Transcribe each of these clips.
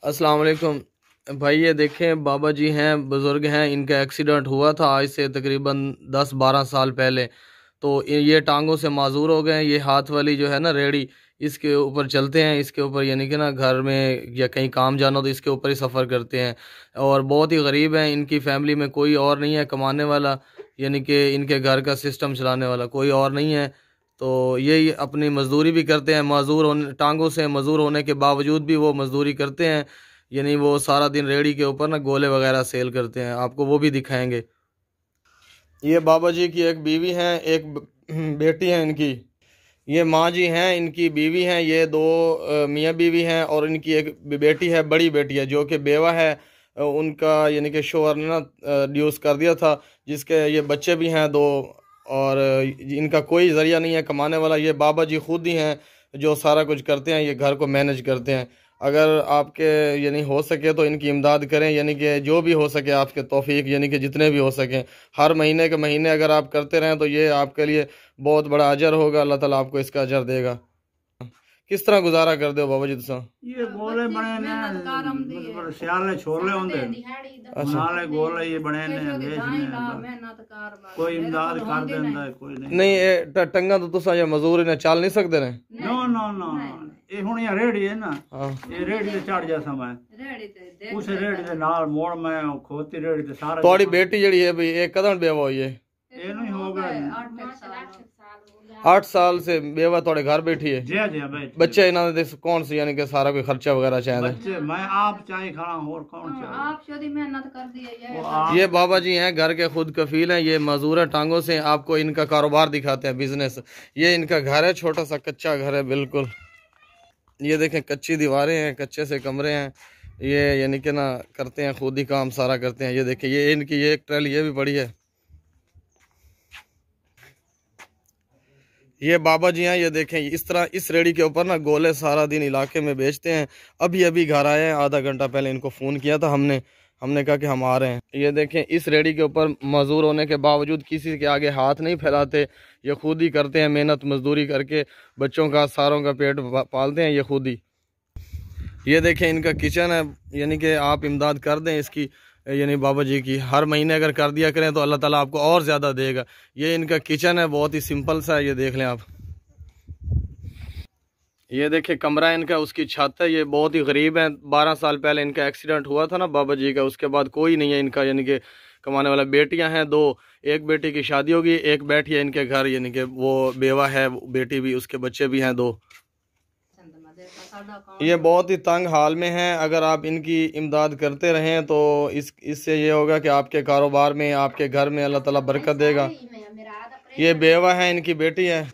अस्सलाम वालेकुम भाई। ये देखें बाबा जी हैं, बुज़ुर्ग हैं, इनका एक्सीडेंट हुआ था आज से तकरीबन 10-12 साल पहले। तो ये टांगों से माजूर हो गए हैं। ये हाथ वाली जो है ना रेडी, इसके ऊपर चलते हैं, इसके ऊपर यानी कि ना घर में या कहीं काम जाना हो तो इसके ऊपर ही सफ़र करते हैं। और बहुत ही गरीब हैं, इनकी फैमिली में कोई और नहीं है कमाने वाला, यानी कि इनके घर का सिस्टम चलाने वाला कोई और नहीं है। तो ये अपनी मजदूरी भी करते हैं, माजूर होने टांगों से मजूर होने के बावजूद भी वो मजदूरी करते हैं। यानी वो सारा दिन रेडी के ऊपर ना गोले वगैरह सेल करते हैं, आपको वो भी दिखाएंगे। ये बाबा जी की एक बीवी हैं, एक बेटी है इनकी। ये माँ जी हैं, इनकी बीवी हैं, ये दो मियाँ बीवी हैं और इनकी एक बेटी है, बड़ी बेटी है जो कि बेवा है। उनका यानी कि शोहर ने ना डिवोर्स कर दिया था, जिसके ये बच्चे भी हैं दो। और इनका कोई ज़रिया नहीं है कमाने वाला। ये बाबा जी खुद ही हैं जो सारा कुछ करते हैं, ये घर को मैनेज करते हैं। अगर आपके यानी हो सके तो इनकी इमदाद करें, यानी कि जो भी हो सके आपके तौफीक, यानी कि जितने भी हो सकें हर महीने के महीने अगर आप करते रहें तो ये आपके लिए बहुत बड़ा अजर होगा, अल्लाह ताला आपको इसका अजर देगा। किस तरह गुजारा कर दो बाबा जी तुसा? ये गोले बने ने मतलब सियाले छोले होंदे नाले गोले ये बने ने बेचने कोई इमदाद कर देंदा कोई नहीं। नहीं टंगा तो तुसा ये मजदूर ने चल नहीं सकते ने? नो नो नो ये हुन ये रेडी है ना। हाँ। ये रेडी ते चढ़ जा समय उस रेडी दे नाल मोड़ में खोती रेडी ते सारा। थोड़ी बेटी जड़ी है भाई एक कदम बेवा हुई है? ये नहीं हो गया 8 साल से बेवा थोड़े घर बैठी है। जी जी भाई। बच्चे इन्होंने कौन सी यानी कि सारा कोई खर्चा वगैरह चाहिए? बच्चे मैं आप चाहे खड़ा और कौन चाहिए? आप छोटी मेहनत कर दी है। ये बाबा जी हैं, घर के खुद कफील हैं, ये मजदूर है टांगों से। आपको इनका कारोबार दिखाते हैं, बिजनेस। ये इनका घर है, छोटा सा कच्चा घर है बिल्कुल। ये देखें कच्ची दीवारें हैं, कच्चे से कमरे हैं। ये यानी कि ना करते हैं, खुद ही काम सारा करते हैं। ये देखें ये इनकी ये एक ट्रेल ये भी पड़ी है। ये बाबा जी हैं, ये देखें इस तरह इस रेडी के ऊपर ना गोले सारा दिन इलाके में बेचते हैं। अभी अभी घर आए हैं, आधा घंटा पहले इनको फ़ोन किया था हमने कहा कि हम आ रहे हैं। ये देखें इस रेडी के ऊपर मजदूर होने के बावजूद किसी के आगे हाथ नहीं फैलाते, ये खुद ही करते हैं, मेहनत मजदूरी करके बच्चों का सारों का पेट पालते हैं ये खुद ही। ये देखें इनका किचन है, यानी कि आप इमदाद कर दें इसकी, यानी बाबा जी की हर महीने अगर कर दिया करें तो अल्लाह ताला आपको और ज़्यादा देगा। ये इनका किचन है, बहुत ही सिंपल सा है, ये देख लें आप। ये देखें कमरा इनका, उसकी छत है। ये बहुत ही गरीब है, 12 साल पहले इनका एक्सीडेंट हुआ था ना बाबा जी का, उसके बाद कोई नहीं है इनका यानी कि कमाने वाला। बेटियां हैं दो, एक बेटी की शादी होगी, एक बैठी है इनके घर, यानी कि वो बेवा है बेटी भी, उसके बच्चे भी हैं दो। ये बहुत ही तंग हाल में हैं। अगर आप इनकी इमदाद करते रहें तो इससे ये होगा कि आपके कारोबार में, आपके घर में अल्लाह ताला बरकत देगा। ये बेवा है, इनकी बेटी है,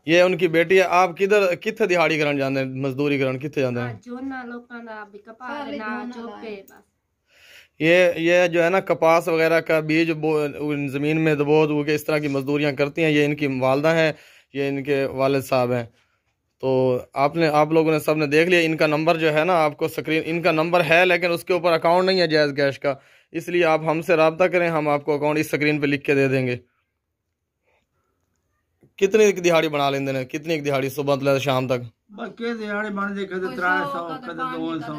ये उनकी बेटी है। आप किथे दिहाड़ी करन जाते हैं, मजदूरी करन किथे जाते हैं? ये जो है ना कपास वगैरह का बीज ज़मीन में दबो के इस तरह की मजदूरियां करती हैं। ये इनकी वालदा है, ये इनके वालिद साहब हैं। तो आप लोगों ने सब ने देख लिया। इनका नंबर जो है ना आपको स्क्रीन, इनका नंबर है लेकिन उसके ऊपर अकाउंट नहीं है जायज़ कैश का, इसलिए आप हमसे रब्ता करें, हम आपको अकाउंट इस स्क्रीन पे लिख के दे देंगे। कितनी दिहाड़ी बना लेंगे ने? कितनी एक दिहाड़ी सुबह तो शाम तक? के दिहाड़ी बन दे कदे 300 कदे 200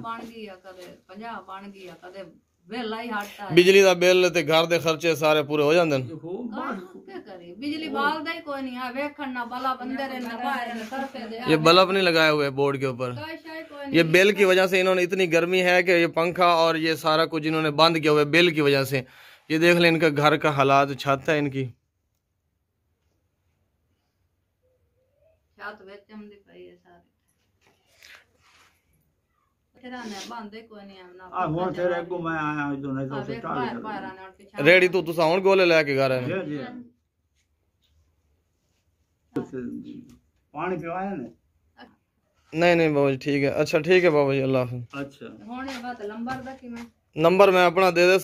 बन गया कदे 50 बन गया कदे वेला ही हटता है। बिजली दा बिल ते घर दे खर्चे सारे पूरे हो जांदे ने। क्या करी बिजली बालदा ही कोई नहीं है, वेखण ना बला बंदे रहना बाहर ने तरफे दे। ये बल्ब नहीं लगाए हुए बोर्ड के ऊपर। ये बिल की वजह से इन्होंने, इतनी गर्मी है कि ये पंखा और ये सारा कुछ इन्होंने बंद किया हुआ है बिल की वजह से। ये देख लें इनका घर का हालात, छत है इनकी। रेडी तो तुसा हुण गोले लेके घर आए? पानी पिवाया ने? नहीं बाबा जी ठीक है। अच्छा ठीक है बाबा जी, अल्लाह हाफिज़। अच्छा नंबर मैं अपना दे दे।